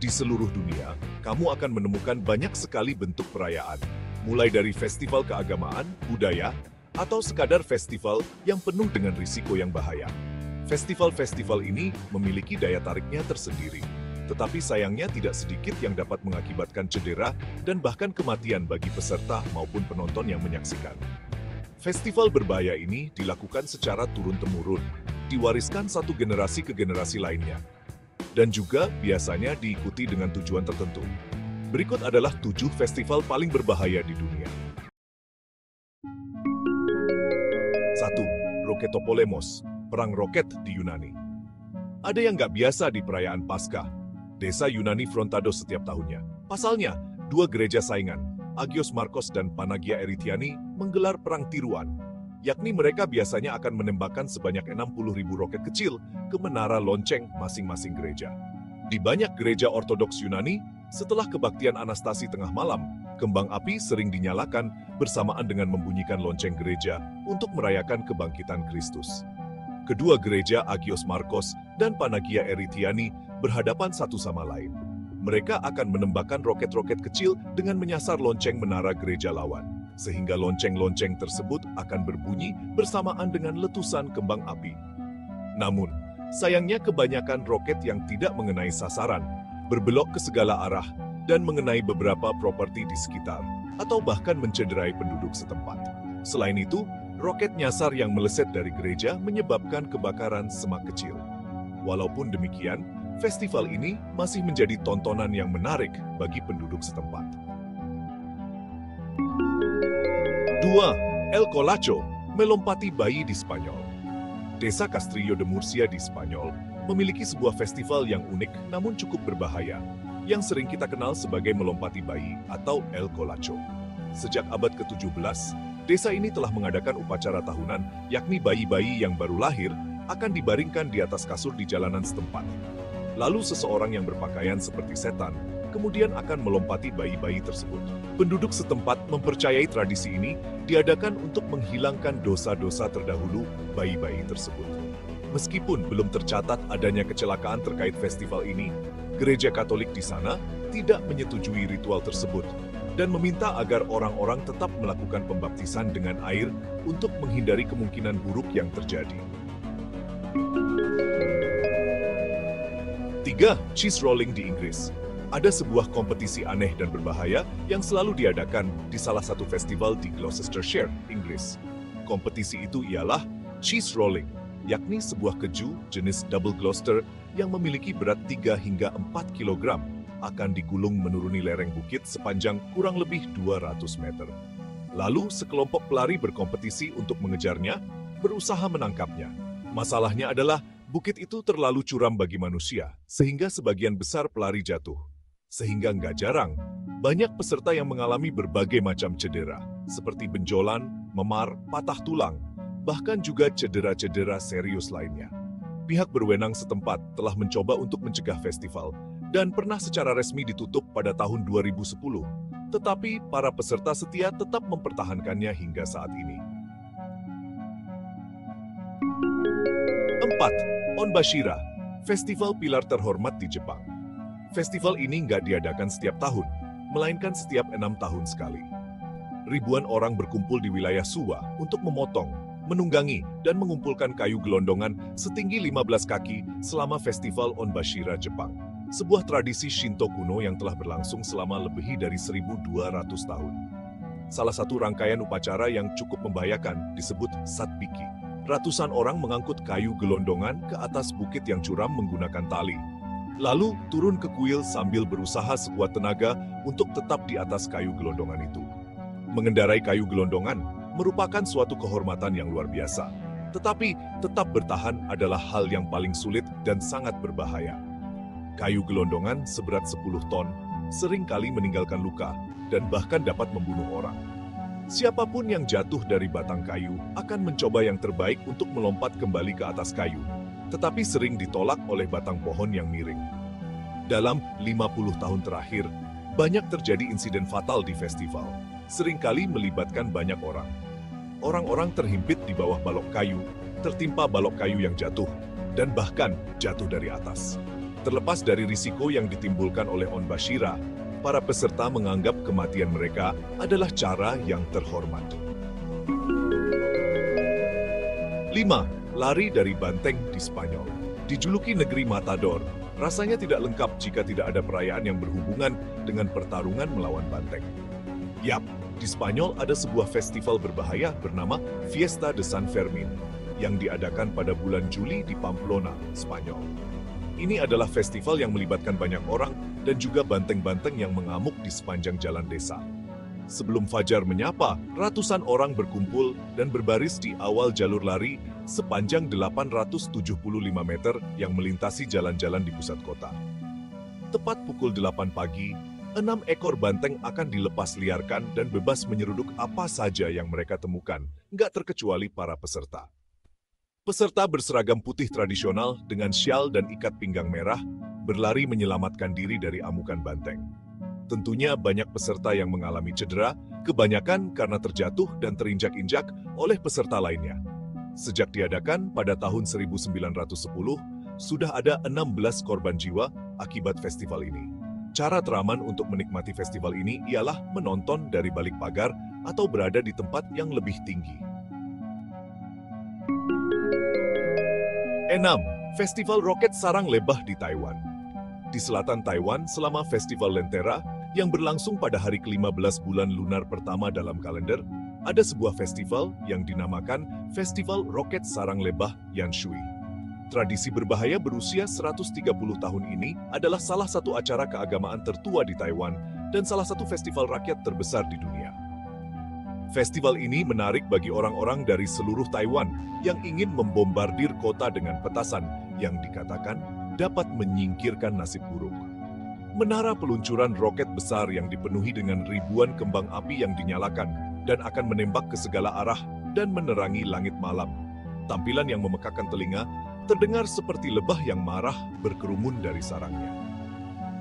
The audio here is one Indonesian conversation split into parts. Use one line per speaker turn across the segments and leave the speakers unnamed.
Di seluruh dunia, kamu akan menemukan banyak sekali bentuk perayaan, mulai dari festival keagamaan, budaya, atau sekadar festival yang penuh dengan risiko yang bahaya. Festival-festival ini memiliki daya tariknya tersendiri, tetapi sayangnya tidak sedikit yang dapat mengakibatkan cedera dan bahkan kematian bagi peserta maupun penonton yang menyaksikan. Festival berbahaya ini dilakukan secara turun-temurun, diwariskan satu generasi ke generasi lainnya, dan juga biasanya diikuti dengan tujuan tertentu. Berikut adalah 7 festival paling berbahaya di dunia. 1. Roketopolemos, Perang Roket di Yunani. Ada yang nggak biasa di perayaan Paskah, desa Yunani Frontados setiap tahunnya. Pasalnya, 2 gereja saingan, Agios Markos dan Panagia Erythiani, menggelar perang tiruan, yakni mereka biasanya akan menembakkan sebanyak 60.000 roket kecil ke menara lonceng masing-masing gereja. Di banyak gereja Ortodoks Yunani, setelah kebaktian Anastasi tengah malam, kembang api sering dinyalakan bersamaan dengan membunyikan lonceng gereja untuk merayakan kebangkitan Kristus. Kedua gereja Agios Markos dan Panagia Erythiani berhadapan satu sama lain. Mereka akan menembakkan roket-roket kecil dengan menyasar lonceng menara gereja lawan, sehingga lonceng-lonceng tersebut akan berbunyi bersamaan dengan letusan kembang api. Namun, sayangnya kebanyakan roket yang tidak mengenai sasaran, berbelok ke segala arah, dan mengenai beberapa properti di sekitar, atau bahkan mencederai penduduk setempat. Selain itu, roket nyasar yang meleset dari gereja menyebabkan kebakaran semak kecil. Walaupun demikian, festival ini masih menjadi tontonan yang menarik bagi penduduk setempat. 2. El Colacho, melompati bayi di Spanyol. Desa Castrillo de Murcia di Spanyol memiliki sebuah festival yang unik namun cukup berbahaya, yang sering kita kenal sebagai melompati bayi atau El Colacho. Sejak abad ke-17, desa ini telah mengadakan upacara tahunan, yakni bayi-bayi yang baru lahir akan dibaringkan di atas kasur di jalanan setempat. Lalu seseorang yang berpakaian seperti setan kemudian akan melompati bayi-bayi tersebut. Penduduk setempat mempercayai tradisi ini diadakan untuk menghilangkan dosa-dosa terdahulu bayi-bayi tersebut. Meskipun belum tercatat adanya kecelakaan terkait festival ini, gereja Katolik di sana tidak menyetujui ritual tersebut dan meminta agar orang-orang tetap melakukan pembaptisan dengan air untuk menghindari kemungkinan buruk yang terjadi. 3. Cheese rolling di Inggris. Ada sebuah kompetisi aneh dan berbahaya yang selalu diadakan di salah satu festival di Gloucestershire, Inggris. Kompetisi itu ialah cheese rolling, yakni sebuah keju jenis double Gloucester yang memiliki berat 3 hingga 4 kg akan digulung menuruni lereng bukit sepanjang kurang lebih 200 meter. Lalu sekelompok pelari berkompetisi untuk mengejarnya, berusaha menangkapnya. Masalahnya adalah bukit itu terlalu curam bagi manusia, sehingga sebagian besar pelari jatuh. Sehingga nggak jarang, banyak peserta yang mengalami berbagai macam cedera, seperti benjolan, memar, patah tulang, bahkan juga cedera-cedera serius lainnya. Pihak berwenang setempat telah mencoba untuk mencegah festival, dan pernah secara resmi ditutup pada tahun 2010, tetapi para peserta setia tetap mempertahankannya hingga saat ini. 4. Onbashira, festival pilar terhormat di Jepang. Festival ini nggak diadakan setiap tahun, melainkan setiap 6 tahun sekali. Ribuan orang berkumpul di wilayah Suwa untuk memotong, menunggangi, dan mengumpulkan kayu gelondongan setinggi 15 kaki selama festival Onbashira Jepang. Sebuah tradisi Shinto kuno yang telah berlangsung selama lebih dari 1.200 tahun. Salah satu rangkaian upacara yang cukup membahayakan disebut Satbiki. Ratusan orang mengangkut kayu gelondongan ke atas bukit yang curam menggunakan tali. Lalu turun ke kuil sambil berusaha sekuat tenaga untuk tetap di atas kayu gelondongan itu. Mengendarai kayu gelondongan merupakan suatu kehormatan yang luar biasa. Tetapi tetap bertahan adalah hal yang paling sulit dan sangat berbahaya. Kayu gelondongan seberat 10 ton sering kali meninggalkan luka dan bahkan dapat membunuh orang. Siapapun yang jatuh dari batang kayu akan mencoba yang terbaik untuk melompat kembali ke atas kayu, tetapi sering ditolak oleh batang pohon yang miring. Dalam 50 tahun terakhir, banyak terjadi insiden fatal di festival, seringkali melibatkan banyak orang. Orang-orang terhimpit di bawah balok kayu, tertimpa balok kayu yang jatuh, dan bahkan jatuh dari atas. Terlepas dari risiko yang ditimbulkan oleh Onbashira, para peserta menganggap kematian mereka adalah cara yang terhormat. 5. Lari dari banteng di Spanyol. Dijuluki negeri Matador, rasanya tidak lengkap jika tidak ada perayaan yang berhubungan dengan pertarungan melawan banteng. Yap, di Spanyol ada sebuah festival berbahaya bernama Fiesta de San Fermín yang diadakan pada bulan Juli di Pamplona, Spanyol. Ini adalah festival yang melibatkan banyak orang dan juga banteng-banteng yang mengamuk di sepanjang jalan desa. Sebelum fajar menyapa, ratusan orang berkumpul dan berbaris di awal jalur lari sepanjang 875 meter yang melintasi jalan-jalan di pusat kota. Tepat pukul 8 pagi, 6 ekor banteng akan dilepas liarkan dan bebas menyeruduk apa saja yang mereka temukan, nggak terkecuali para peserta. Peserta berseragam putih tradisional dengan syal dan ikat pinggang merah berlari menyelamatkan diri dari amukan banteng. Tentunya banyak peserta yang mengalami cedera, kebanyakan karena terjatuh dan terinjak-injak oleh peserta lainnya. Sejak diadakan pada tahun 1910, sudah ada 16 korban jiwa akibat festival ini. Cara teraman untuk menikmati festival ini ialah menonton dari balik pagar atau berada di tempat yang lebih tinggi. 6. Festival Roket Sarang Lebah di Taiwan. Di selatan Taiwan, selama Festival Lentera, yang berlangsung pada hari ke-15 bulan lunar pertama dalam kalender, ada sebuah festival yang dinamakan Festival Roket Sarang Lebah Yanshui. Tradisi berbahaya berusia 130 tahun ini adalah salah satu acara keagamaan tertua di Taiwan dan salah satu festival rakyat terbesar di dunia. Festival ini menarik bagi orang-orang dari seluruh Taiwan yang ingin membombardir kota dengan petasan yang dikatakan dapat menyingkirkan nasib buruk. Menara peluncuran roket besar yang dipenuhi dengan ribuan kembang api yang dinyalakan dan akan menembak ke segala arah dan menerangi langit malam. Tampilan yang memekakan telinga terdengar seperti lebah yang marah berkerumun dari sarangnya.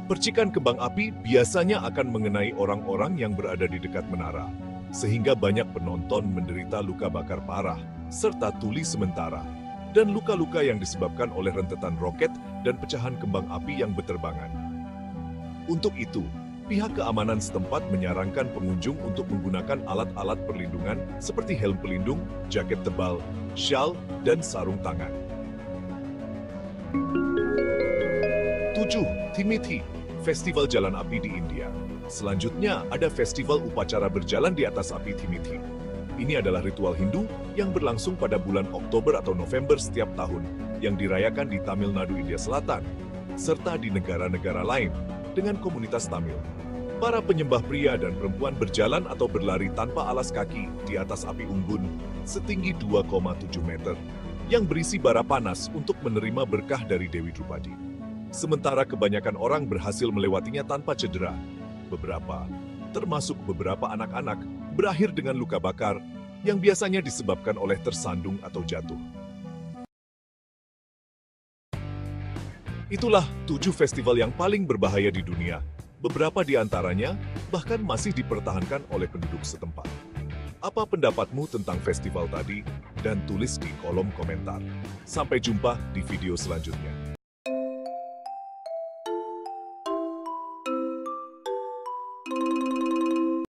Percikan kembang api biasanya akan mengenai orang-orang yang berada di dekat menara, sehingga banyak penonton menderita luka bakar parah, serta tuli sementara, dan luka-luka yang disebabkan oleh rentetan roket dan pecahan kembang api yang berterbangan. Untuk itu, pihak keamanan setempat menyarankan pengunjung untuk menggunakan alat-alat perlindungan seperti helm pelindung, jaket tebal, syal, dan sarung tangan. 7. Timithi, Festival Jalan Api di India. Selanjutnya, ada festival upacara berjalan di atas api Timithi. Ini adalah ritual Hindu yang berlangsung pada bulan Oktober atau November setiap tahun, yang dirayakan di Tamil Nadu, India Selatan, serta di negara-negara lain dengan komunitas Tamil. Para penyembah pria dan perempuan berjalan atau berlari tanpa alas kaki di atas api unggun setinggi 2,7 meter, yang berisi bara panas untuk menerima berkah dari Dewi Drupadi. Sementara kebanyakan orang berhasil melewatinya tanpa cedera, beberapa, termasuk beberapa anak-anak, berakhir dengan luka bakar yang biasanya disebabkan oleh tersandung atau jatuh. Itulah 7 festival yang paling berbahaya di dunia. Beberapa di antaranya bahkan masih dipertahankan oleh penduduk setempat. Apa pendapatmu tentang festival tadi? Dan tulis di kolom komentar. Sampai jumpa di video selanjutnya.